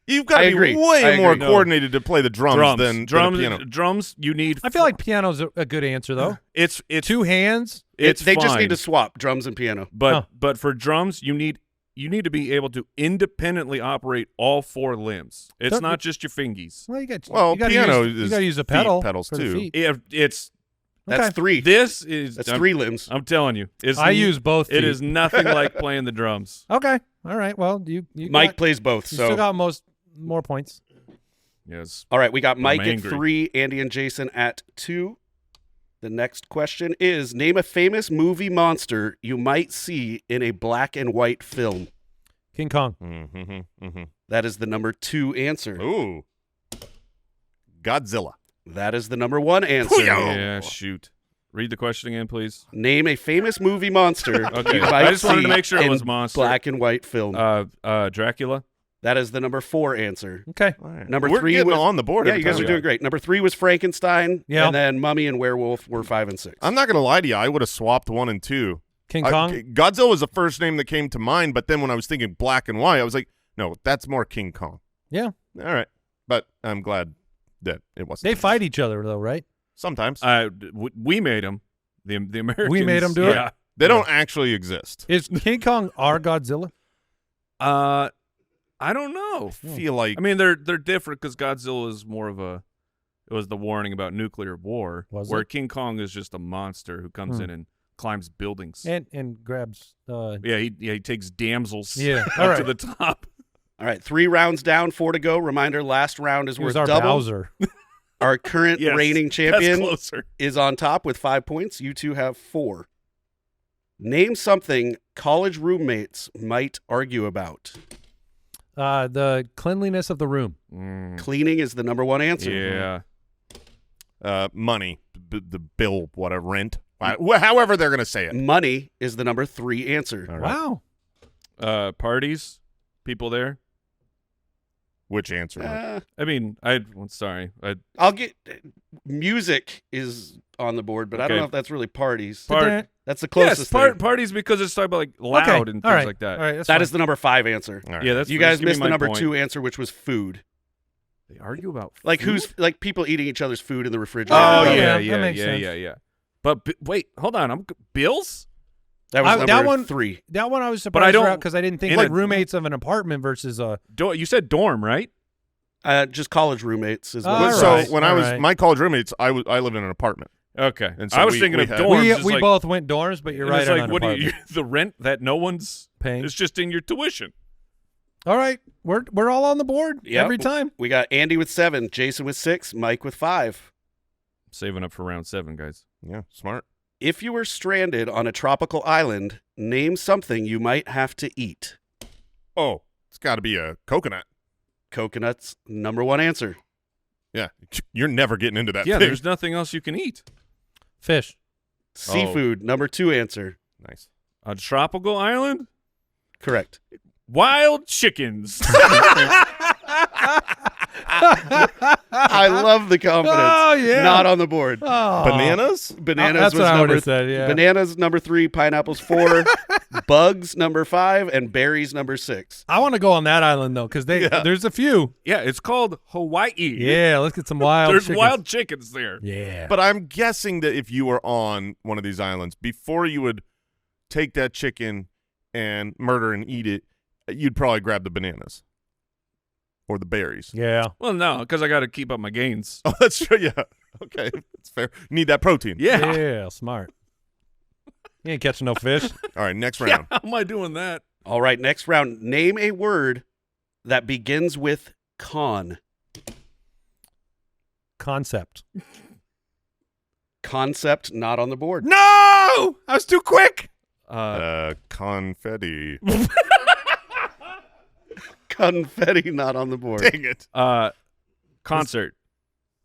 You've got I to be agree. way I more agree. No. coordinated to play the drums than a drums. piano. Drums. You need. I feel like piano's a good answer though. It's 2 hands. It's They just fine. need to swap drums and piano. But for drums, you need to be able to independently operate all 4 limbs. It's Don't- not just your fingies. Well, you got piano use, you is got to use a feet pedal pedals for the too. feet. It's That's Okay. 3. this is That's I'm- 3 limbs. I'm telling you, I use both. It feet. is nothing like playing the drums. Okay. All right. Well, you Mike plays both. you So still got more points. Yes. all right, we got Mike at angry. 3, Andy and Jason at 2. The next question is: name a famous movie monster you might see in a black and white film. King Kong. Mm-hmm. That is the number 2 answer. Ooh. Godzilla. That is the number 1 answer. Yeah. Shoot. Read the question again, please. Name a famous movie monster Okay. you might I just wanted to see make sure it in was monster. black and white film. Dracula. That is the number 4 answer. Okay. All right. Number We're 3 getting was on the board. Yeah, every you guys time. are doing great. Number 3 was Frankenstein. Yeah. And then Mummy and Werewolf were 5 and 6. I'm not going to lie to you. I would have swapped 1 and 2. King Kong. Godzilla was the first name that came to mind, but then when I was thinking black and white, I was like, no, that's more King Kong. Yeah. All right. But I'm glad that it wasn't. They fight each other though, right? Sometimes. We made them. The Americans. We made 'em do it? Yeah. They don't actually exist. Is King Kong our Godzilla? I don't know. I feel like I mean, they're different because Godzilla is more of a. It was the warning about nuclear war, Was where it? King Kong is just a monster who comes in and climbs buildings. And grabs. Yeah, he takes damsels. Yeah. up All right. to the top. All right, 3 rounds down, 4 to go. Reminder: last round is He was worth our double. Bowser. Our current Yes, reigning That's champion closer. is on top with 5 points. You two have 4. Name something college roommates might argue about. The cleanliness of the room. Cleaning is the number 1 answer. Yeah. money, the bill, whatever, rent, however they're going to say it. Money is the number 3 answer. All right. Wow. Parties, people there. Which answer? Mike? I mean, sorry. I'll get music is on the board, but I don't Okay. know if that's really parties. That's the Yes, closest thing. parties because it's talking about like loud Okay. and things All right. like that. All right. That's That fine. is the number 5 answer. All right. Yeah, that's You just guys give me missed the my number point. 2 answer, which was food. They argue about Like food? who's like people eating each other's food in the refrigerator. Oh Yeah, yeah, that yeah, makes yeah, sense. yeah. But wait, hold on. Bills? That was that number one- 3. That one I was I surprised don't- because I didn't think in like a- roommates of an apartment versus You said dorm, right? Just college roommates is All what So right. when I All was right. my college roommates, I lived in an apartment. Okay. And so I was we- thinking we of had- dorms. we just like, both went dorms, but you're and right. it's on like, an what do you? apartment. The rent that no one's Paying. It's just in your tuition. All right, we're all on the board Yep. every time. We got Andy with 7, Jason with 6, Mike with 5. Saving up for round 7, guys. Yeah, smart. If you were stranded on a tropical island, name something you might have to eat. Oh, it's got to be a coconut. Coconuts, number 1 answer. Yeah, you're never getting into that Yeah, thing. there's nothing else you can eat. Fish. Seafood, number 2 answer. Nice. A tropical island? Correct. Wild chickens. I love the confidence. Oh, yeah. Not on the board. Oh. Bananas? Bananas That's was what I would number have said. Yeah. Bananas number 3, pineapples 4, bugs number 5, and berries number 6. I want to go on that island though, because there's a few. Yeah, it's called Hawaii. Yeah, let's get some wild. There's chickens. wild chickens there. Yeah. But I'm guessing that if you were on one of these islands, before you would take that chicken and murder and eat it, you'd probably grab the bananas or the berries. Yeah. Well, no, because I got to keep up my gains. Oh, that's true. Yeah. Okay. That's fair. Need that protein. Yeah. Yeah. Smart. You ain't catching no fish. All right. Next Yeah, round. how am I doing that? All right, next round. Name a word that begins with con. Concept. Concept not on the board. No, I was too quick. Confetti. Confetti not on the board. Dang it. Concert.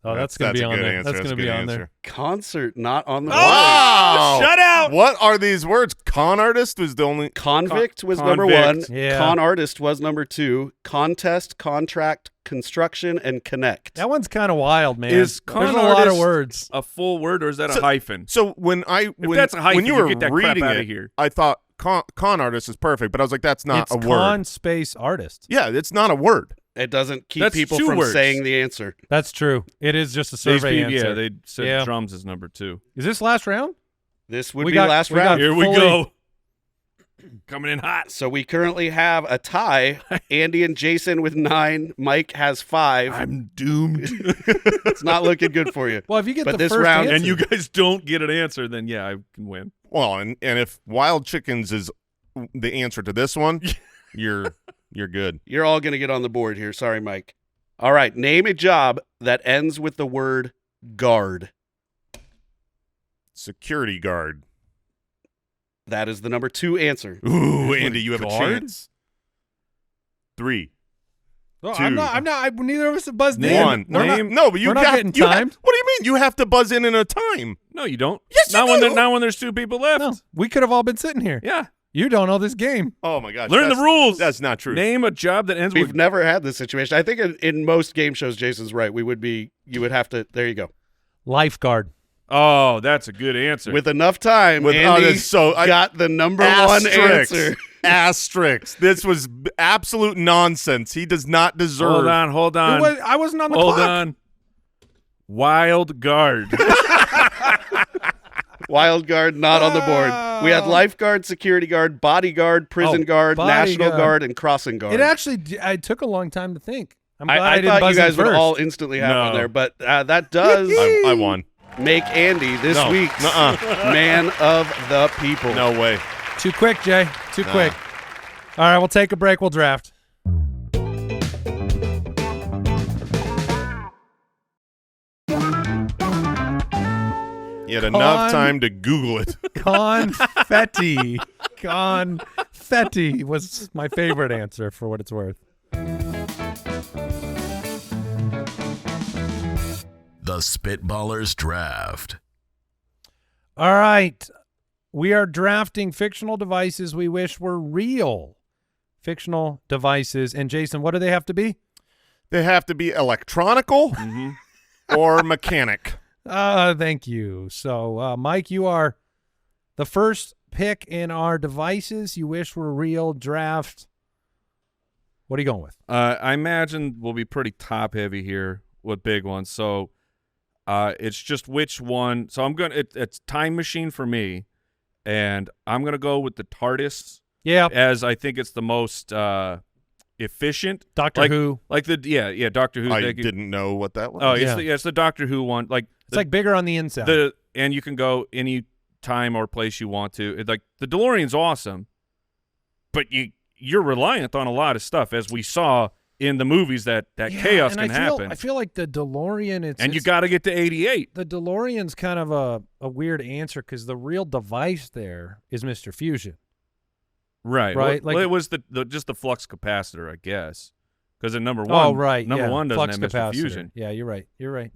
Oh, that's gonna be a on good there. answer. That's gonna a be good on answer. there. Concert not on the board. Oh! Shut out. out. What are these words? Con artist was the only. Convict was number one. Convict. Yeah. Con artist was number 2. Contest, contract, construction, and connect. That one's kind of wild, man. Is There's con a lot of artist words. a full word, or is that So- a hyphen? So when that's a hyphen, when you you were get that crap reading outta it, here. I thought con artist is perfect, but I was like, that's not It's a con word. space artist. Yeah, it's not a word. It doesn't keep That's people 2 from words. saying the answer. That's true. It is just a These survey people- answer. yeah, they said Yeah. drums is number 2. Is this last round? This would We be got- last we got- round. Here we fully- go. Coming in hot. So we currently have a tie. Andy and Jason with 9. Mike has 5. I'm doomed. It's not looking good for you. Well, if you get But the this first round- answer, And you guys don't get an answer, then yeah, I can win. Well, and if wild chickens is the answer to this one, you're good. You're all going to get on the board here. Sorry, Mike. All right. Name a job that ends with the word guard. Security guard. That is the number 2 answer. Ooh, Andy, you have a guard? chance. 3, No, 2, I'm not. Neither of us have buzzed Name- in. 1. We're not- No, but you we're not got getting you have- timed. What do you mean? You have to buzz in a time. No, you don't. Yes, you not when do. not when there's 2 people left. No, we could have all been sitting here. Yeah. You don't know this game. Oh my gosh. Learn the that's- rules. That's not true. Name a job that ends We've with never had this situation. I think in most game shows, Jason's right. You would have to, there you go. Lifeguard. Oh, that's a good answer. With enough time, With- oh, Andy that's so- I- got the number 1 Asterisks. answer. Asterisks. This was absolute nonsense. He does not deserve. Hold on. I wasn't on the Hold clock. on. Wild guard. Wild guard not on the board. We had lifeguard, security guard, bodyguard, prison Oh, guard, national bodyguard. guard, and crossing guard. It actually, I took a long time to think. I'm glad I didn't thought you buzz in guys would first. all instantly have No. one there, but that does I won. make Andy this No. week's Nuh-uh. man of the people. No way. Too quick, Jay. Too quick. All right, we'll take a break. We'll draft. You had enough time to Google it. Confetti. Confetti was my favorite answer for what it's worth. The Spitballers Draft. All right. We are drafting fictional devices we wish were real. Fictional devices. And Jason, what do they have to be? They have to be electronical or mechanic. Thank you. So, Mike, you are the first pick in our devices you wish were real draft. What are you going with? I imagine we'll be pretty top heavy here with big ones. So it's just which one. So it's time machine for me, and I'm gonna go with the TARDIS. Yeah. As I think it's the most efficient. Doctor Who. Like Doctor Who. I they can- didn't know what that was. Oh, Yeah. it's the Doctor Who one. Like It's like bigger on the inside. and you can go any time or place you want to. Like the DeLorean's awesome, but you're reliant on a lot of stuff, as we saw in the movies that chaos and can I happen. feel like the DeLorean, And you got to get to 88. the DeLorean's kind of a weird answer because the real device there is Mr. Fusion. Right. Right, Well, like- it was just the flux capacitor, I guess. Because in number one, Oh, right. number yeah. one doesn't Flux have Mr. capacitor. Fusion. Yeah, you're right. You're right.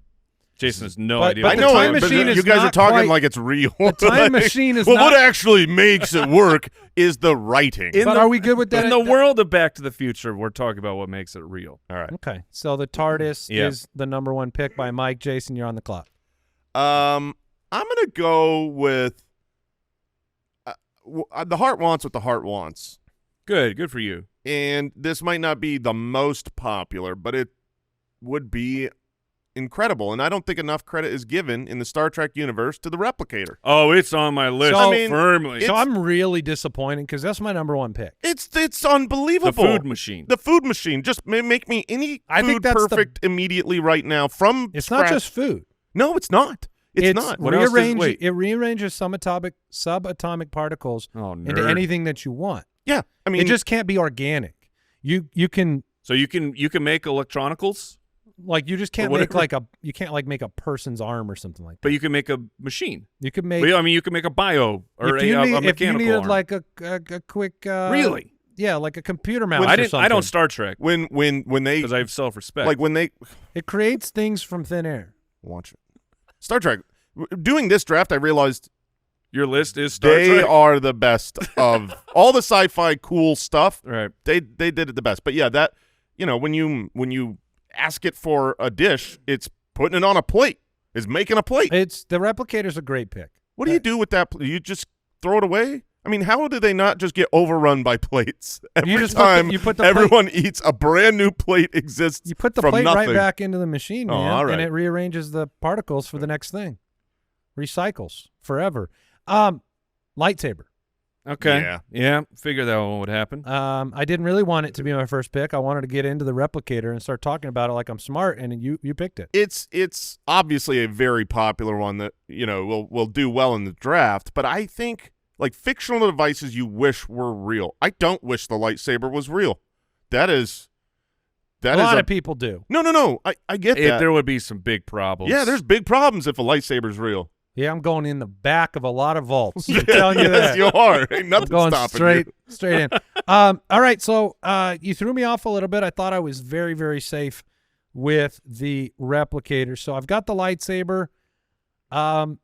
Jason has no But- idea. but what I the know, we're time talking but machine you is guys are not talking quite- like it's real. The time machine is well, not. what actually makes it work is the writing. But are we good with that? In the world of Back to the Future, we're talking about what makes it real. All right. Okay, so the TARDIS Yeah. is the number one pick by Mike. Jason, you're on the clock. I'm gonna go with the heart wants what the heart wants, Good for you. and this might not be the most popular, but it would be incredible. And I don't think enough credit is given in the Star Trek universe to the replicator. Oh, it's on my list So- I mean, firmly. So I'm really disappointed because that's my number one pick. It's the unbelievable. food machine. The food machine. Just make me any I think food that's the- perfect immediately right now from It's scratch. not just food. No, it's not. It's not. What else does- wait. It rearranges subatomic particles Oh, into nerd. anything that you want. Yeah, I mean, It just can't be organic. You can So you can make electronicals, you just can't Or make whatever. you can't make a person's arm or something like that. but you can make a machine. You could make Well, I mean, you can make a bio or if a you mechanical if you needed arm. like a quick Really? yeah, like a computer mouse. I or something. don't Star Trek when they because I have self-respect. like when they It creates things from thin air. watch it. Star Trek. Doing this draft, I realized Your list is Star They Trek. are the best of all the sci-fi cool stuff. Right. They did it the best. But yeah, that when you ask it for a dish, it's putting it on a plate. It's making a plate. It's the Replicator's a great pick. What do you do with that? You just throw it away? I mean, how do they not just get overrun by plates every time everyone eats a brand new plate exists? You put the from plate nothing. right back into the machine, man, all right. and it rearranges the particles for the next thing. Recycles forever. Lightsaber. Okay. Yeah. Figure that one would happen. I didn't really want it to be my first pick. I wanted to get into the Replicator and start talking about it like I'm smart, and you picked it. It's obviously a very popular one that will do well in the draft, but I think like fictional devices you wish were real. I don't wish the lightsaber was real. A lot of people do. No. I get that. There would be some big problems. Yeah, there's big problems if a lightsaber's real. Yeah, I'm going in the back of a lot of vaults. I'm telling you yes, that. you are. Ain't nothing I'm going stopping straight in. All right, so you threw me off a little bit. I thought I was very, very safe with the Replicator. So I've got the lightsaber. I'm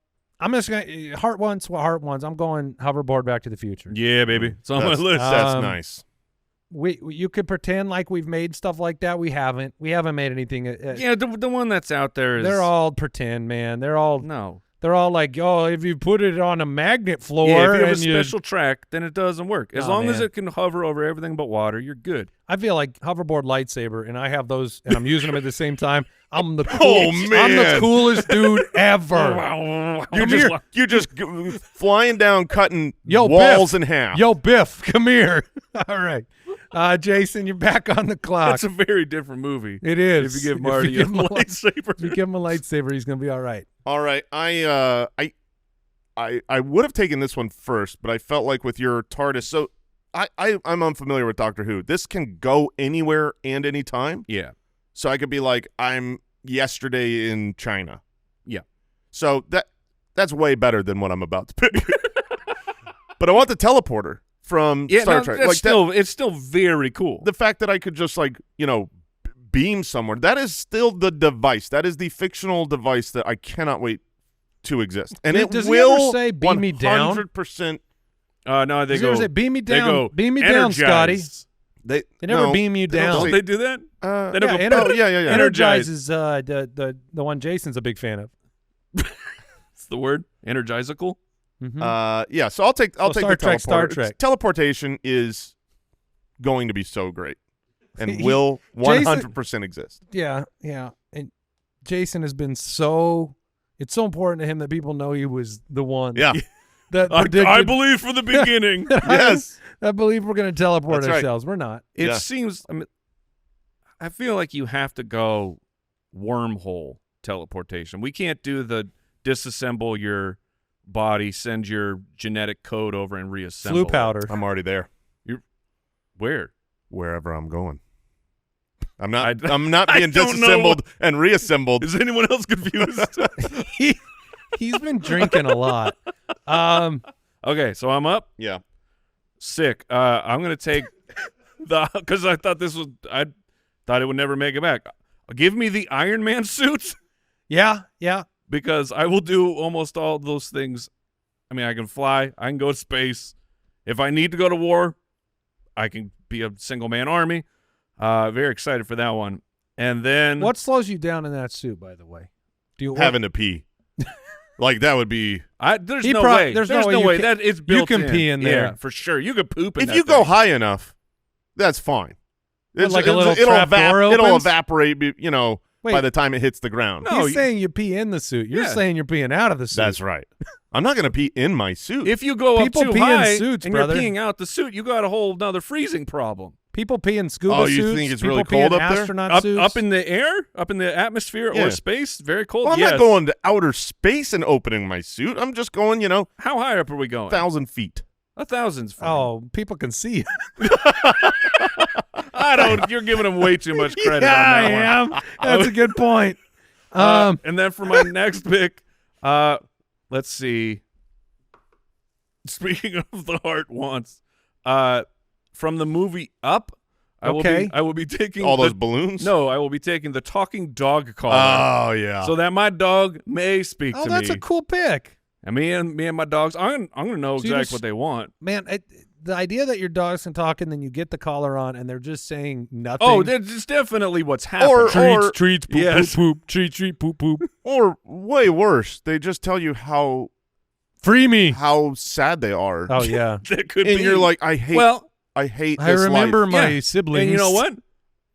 just going to heart ones. I'm going hoverboard Back to the Future. Yeah, baby. It's on my list. That's nice. You could pretend like we've made stuff like that. We haven't. We haven't made anything. Yeah, the one that's out there is. They're all pretend, man. They're all No. They're all like, oh, if you put it on a magnet floor, Yeah, if you have a and special track, then it doesn't work. As long as man. it can hover over everything but water, you're good. I feel like hoverboard lightsaber, and I have those, and I'm using them at the same time. I'm the man. I'm the coolest dude ever. You're just flying down, cutting Yo, walls Biff. in half. Yo, Biff, come here. All right. Jason, you're back on the clock. That's a very different movie. It is. If you give Marty a lightsaber. If you give him a lightsaber, he's going to be all right. All right, I would have taken this one first, but I felt like with your TARDIS, so I'm unfamiliar with Doctor Who. This can go anywhere and anytime. Yeah. So I could be like, I'm yesterday in China. Yeah. So that's way better than what I'm about to pick. But I want the teleporter from Star Trek. It's still very cool. The fact that I could just beam somewhere, that is still the device. That is the fictional device that I cannot wait to exist. And Does it will he ever say beam me down? 100%. No, they Does he go. ever say beam me down? They go, beam me down, Scotty. energize. They never beam you down. Don't they do that? They don't go, yeah. Energize is the one Jason's a big fan of. It's the word energizical. Yeah. So I'll take the teleporter. Star Trek. Teleportation is going to be so great, and will 100% exist. Yeah. And Jason has been so. It's so important to him that people know he was the one. Yeah. That I believe from the beginning. Yes. I believe we're going to teleport That's right. ourselves. We're not. It seems. I feel like you have to go wormhole teleportation. We can't do the disassemble your body, send your genetic code over, and reassemble. Flu powder. I'm already there. Where? Wherever I'm going. I'm not I being don't disassembled and reassembled. Is anyone else confused? He's been drinking a lot. Okay, so I'm up. Yeah. Sick. I'm gonna take because I thought it would never make it back. Give me the Iron Man suit. Yeah. Because I will do almost all those things. I mean, I can fly. I can go to space. If I need to go to war, I can be a single-man army. Very excited for that one. And then What slows you down in that suit, by the way? Do you Having to pee. Like that would be. there's no way. There's no way that it's built you can pee in there. Yeah, for sure. You could poop in If that you go thing. high enough, that's fine. Like a little trap door It'll opens? evaporate. Wait. By the time it hits the ground. No, He's saying you pee in the suit. You're Yeah. saying you're peeing out of the suit. That's right. I'm not going to pee in my suit. If you go People up too pee in high suits, and brother. you're peeing out the suit, you got a whole another freezing problem. People pee in scuba Oh, suits. you think it's People really pee in cold up there? astronaut suits. Up in the air, up in the atmosphere Yeah. or space, very cold. Well, I'm yes. not going to outer space and opening my suit. I'm just going, How high up are we going? 1,000 feet. 1,000's fine. Oh, people can see. I don't. You're giving him way too much credit Yeah, on I that one. am. That's a good point. And then for my next pick, let's see. Speaking of the heart wants, from the movie Up, I will be taking All those balloons? No, I will be taking the talking dog collar. Oh, yeah. So that my dog may speak to me. Oh, that's a cool pick. And me and my dogs, I'm gonna know So you exactly just- what they want. Man, the idea that your dogs can talk and then you get the collar on and they're just saying nothing. Oh, that's definitely what's happening. treats, poop, Yes. poop, poop, treat, poop, poop. Or way worse, they just tell you Free me. how sad they are. Oh, yeah. That could And be. you're like, I hate well, this I remember life. my Yeah. siblings. and you know what?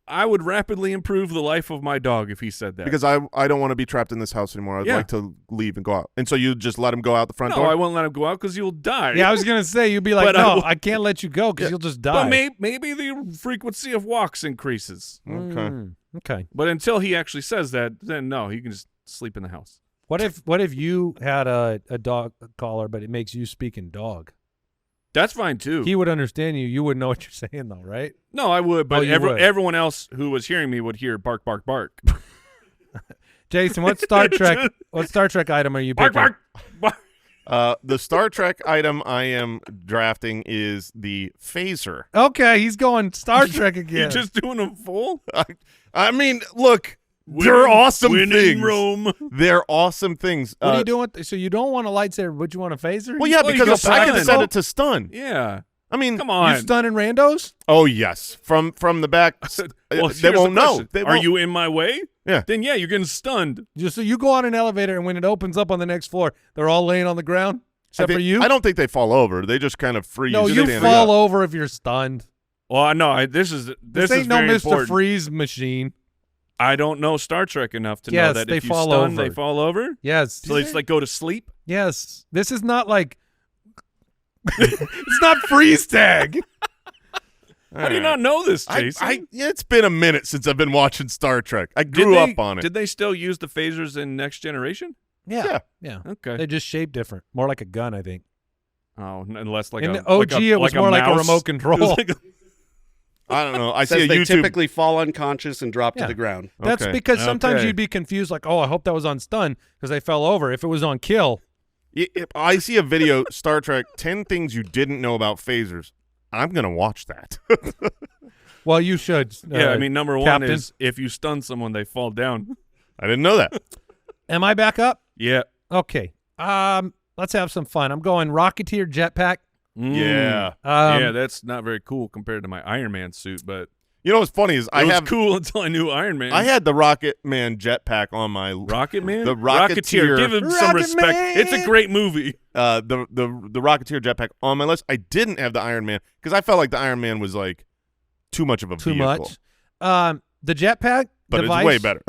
I would rapidly improve the life of my dog if he said that. Because I don't want to be trapped in this house anymore. I'd Yeah. like to leave and go out. And so you just let him go out the front no, door? I won't let him go out because you'll die. Yeah, I was going to say, you'd be like, But I no, will- I can't let you go because you'll just die. But maybe the frequency of walks increases. Okay. Okay. But until he actually says that, then no, he can just sleep in the house. What if you had a dog collar, but it makes you speak in dog? That's fine too. He would understand you. You wouldn't know what you're saying, though, right? No, I would, but you would. everyone else who was hearing me would hear bark, bark, bark. Jason, what Star Trek item are you bark, picking? bark, bark. The Star Trek item I am drafting is the phaser. Okay, he's going Star Trek again. You just doing them full? I mean, look, they're awesome Winning things. Rome. They're awesome things. what are you doing? So you don't want a lightsaber, but you want a phaser? Well, yeah, Oh, you because go I can stun. set it to stun. Yeah. I mean, Come You on. stunning randos? oh yes, from the back. Well, they here's the won't know. question. They Are won't. you in my way? Yeah. Then yeah, you're getting stunned. Just so you go on an elevator, and when it opens up on the next floor, they're all laying on the ground except for you. I don't think they fall over. They just kind of freeze. No, you standing fall up. over if you're stunned. Well, no, this is This ain't is no very Mr. important. Freeze machine. I don't know Star Trek enough to know Yes, that they if you fall stun, over. they fall over. Yes. So they just like go to sleep. Yes. This is not like it's not freeze tag. How do you not know this, Jason? Yeah, it's been a minute since I've been watching Star Trek. I grew up on it. Did they still use the phasers in Next Generation? Yeah. Yeah. Okay. They just shape different. More like a gun, I think. Oh, unless like In a the OG, like a, it was more like a mouse. remote control. It was like a- I don't know. I Says see a they YouTube. typically fall unconscious and drop Yeah. to the ground. That's Okay. because sometimes Okay. you'd be confused, like, oh, I hope that was on stun because they fell over. If it was on kill, I see a video, Star Trek, 10 things you didn't know about phasers. I'm going to watch that. well, you should. yeah, I mean, number one Captain. is if you stun someone, they fall down. I didn't know that. Am I back up? Yeah. Okay. Let's have some fun. I'm going Rocketeer jetpack. Yeah. Yeah, that's not very cool compared to my Iron Man suit, but You know what's funny is it was cool until I knew Iron Man. I had the Rocket Man jetpack on my Rocket Man? The Rocketeer. Give him some Rocket respect. Man! It's a great movie. the Rocketeer jetpack on my list. I didn't have the Iron Man because I felt like the Iron Man was like too much of a Too vehicle. much. The jetpack But device it's way better.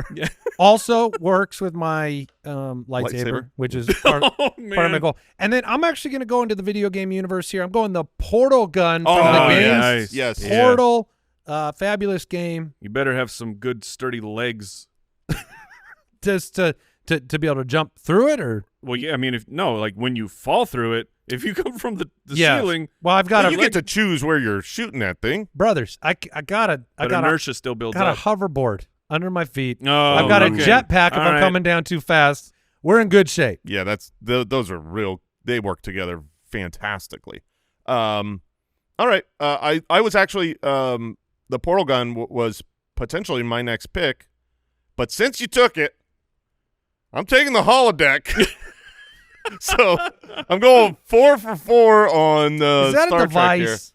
also works with my lightsaber, Lightsaber? which is part Oh, of my man. goal. And then I'm actually going to go into the video game universe here. I'm going the Portal gun from Oh, the yeah. games. Nice. Yes. Yeah. Portal, fabulous game. You better have some good sturdy legs. Just to be able to jump through it, or Well, yeah, I mean, like when you fall through it, if you come from the yeah. ceiling, Well, I've got Well, a you get to choose where you're shooting that thing. brothers. I got but a inertia still builds got a up. hoverboard under my feet. Oh, I've got a okay. jetpack if All I'm right. coming down too fast. We're in good shape. Yeah, those are real. They work together fantastically. All right. I was actually the portal gun was potentially my next pick, but since you took it, I'm taking the holodeck. So I'm going 4 for 4 on Is that Star a Trek here. device?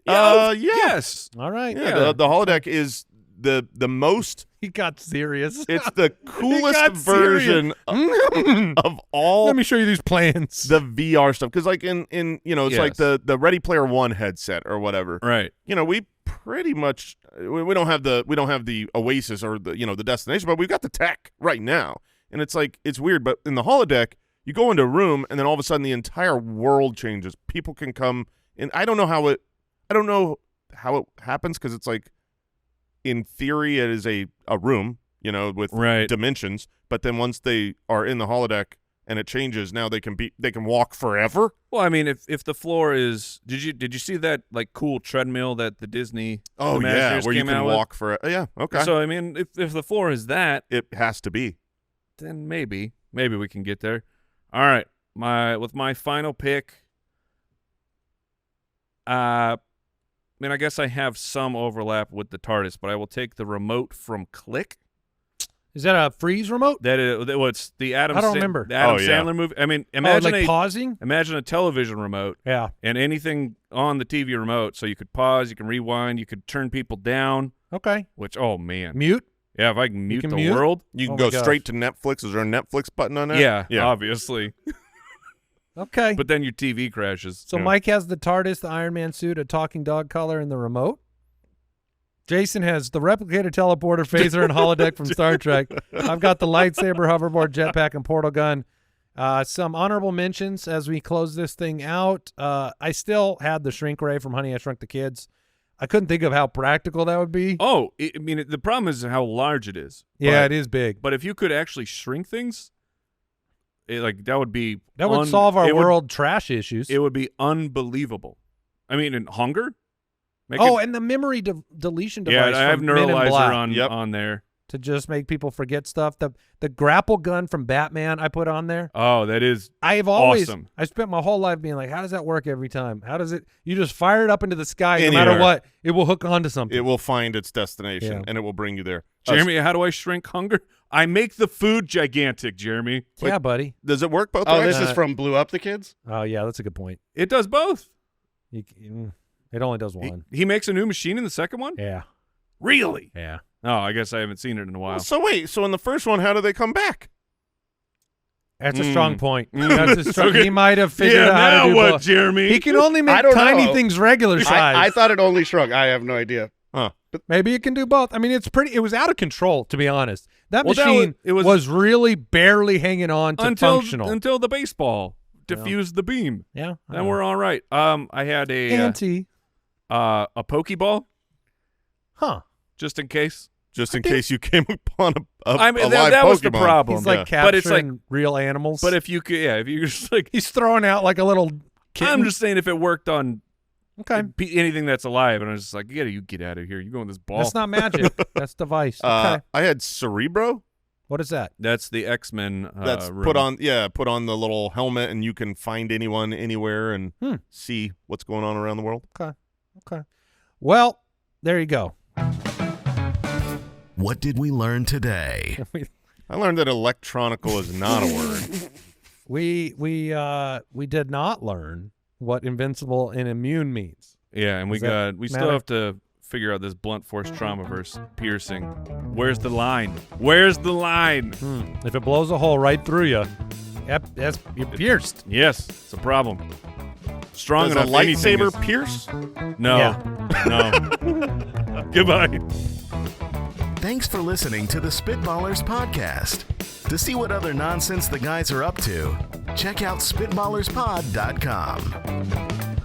Yeah. Yes. All right. Yeah, the holodeck is the most. He got serious. It's the coolest got version of all Let me show you these plans. the VR stuff, because like in it's like Yes. the Ready Player One headset or whatever. Right. We pretty much we don't have the Oasis or the the destination, but we've got the tech right now, and it's like it's weird. But in the holodeck, you go into a room, and then all of a sudden the entire world changes. People can come, and I don't know how it happens, because it's like in theory it is a room, with Right. dimensions, but then once they are in the holodeck and it changes, now they can walk forever. Well, I mean, if the floor is, did you see that like cool treadmill that the Disney Oh yeah, Imagineers where you came can out with? walk for yeah. Okay, So I mean, if the floor is that, it has to be. then maybe we can get there. All right, my final pick. I mean, I guess I have some overlap with the TARDIS, but I will take the remote from Click. Is that a freeze remote? What's the Adam? I don't remember. The Adam Oh, yeah. Sandler movie. I mean, imagine like pausing? Imagine a television remote. Yeah. And anything on the TV remote, so you could pause, you can rewind, you could turn people down. Okay. Which, oh man, Mute? yeah. If I can mute can the mute? world, You can Oh go my gosh. straight to Netflix. Is there a Netflix button on there? yeah, obviously. Okay. But then your TV crashes. So Yeah. Mike has the TARDIS, the Iron Man suit, a talking dog collar, and the remote. Jason has the replicator, teleporter, phaser, and holodeck from Star Trek. I've got the lightsaber, hoverboard, jetpack, and portal gun. Some honorable mentions as we close this thing out. I still had the shrink ray from Honey, I Shrunk the Kids. I couldn't think of how practical that would be. Oh, I mean, the problem is how large it is. Yeah, But- it is big. But if you could actually shrink things, that would be That would solve our it would- world trash issues. It would be unbelievable. I mean, in hunger. Make Oh, it- and the memory deletion yeah, device I have from Men in neuralizer Black on there. to just make people forget stuff. The grapple gun from Batman I put on there. Oh, that is I've always awesome. I spent my whole life being like, how does that work every time? How does it? You just fire it up into the sky, no matter Anywhere. what, it will hook onto something. It will find its destination, Yeah. and it will bring you there. Jeremy, how do I shrink hunger? I make the food gigantic, Jeremy. yeah, buddy. Does it work both Oh, ways? this is from Blew Up the Kids? Oh yeah, that's a good point. It does both. It only does one. He makes a new machine in the second one? Yeah, Really? yeah. Oh, I guess I haven't seen it in a while. So wait, so in the first one, how do they come back? That's a strong point. Mm. That's a strong. Okay. He might have figured Yeah, out how now to do what, both. Jeremy? He can only I make don't tiny know. things regular size. I thought it only shrunk. I have no idea. Maybe it can do both. I mean, it's pretty. It was out of control, to be honest. That Well, that machine it was- was really barely hanging on to functional. until the baseball diffused the beam. Yeah, Then we're all right. I had a anti. Pokeball Huh? just in case. Just in case you came upon a I mean, a live that was the Pokemon. problem. He's like Yeah. capturing But it's like- real animals. But if you could, if you just like, he's throwing out like a little kitten. I'm just saying, if it worked on okay. anything that's alive, and I was just like, you get out of here. You go in this ball. That's not magic. That's device. Okay. I had Cerebro. What is that? That's the X-Men. That's room. put on the little helmet, and you can find anyone anywhere and see what's going on around the world. Okay. Well, there you go. What did we learn today? I learned that electronical is not a word. We did not learn what invincible and immune means. Yeah, and we Does that still matter? have to figure out this blunt force trauma versus piercing. Where's the line? Where's the line? If it blows a hole right through you, you're pierced. Yes, it's a problem. Strong Does a enough. anything lightsaber is- pierce? No. Yeah. No. Goodbye. Thanks for listening to the Spitballers podcast. To see what other nonsense the guys are up to, check out SpitballersPod.com.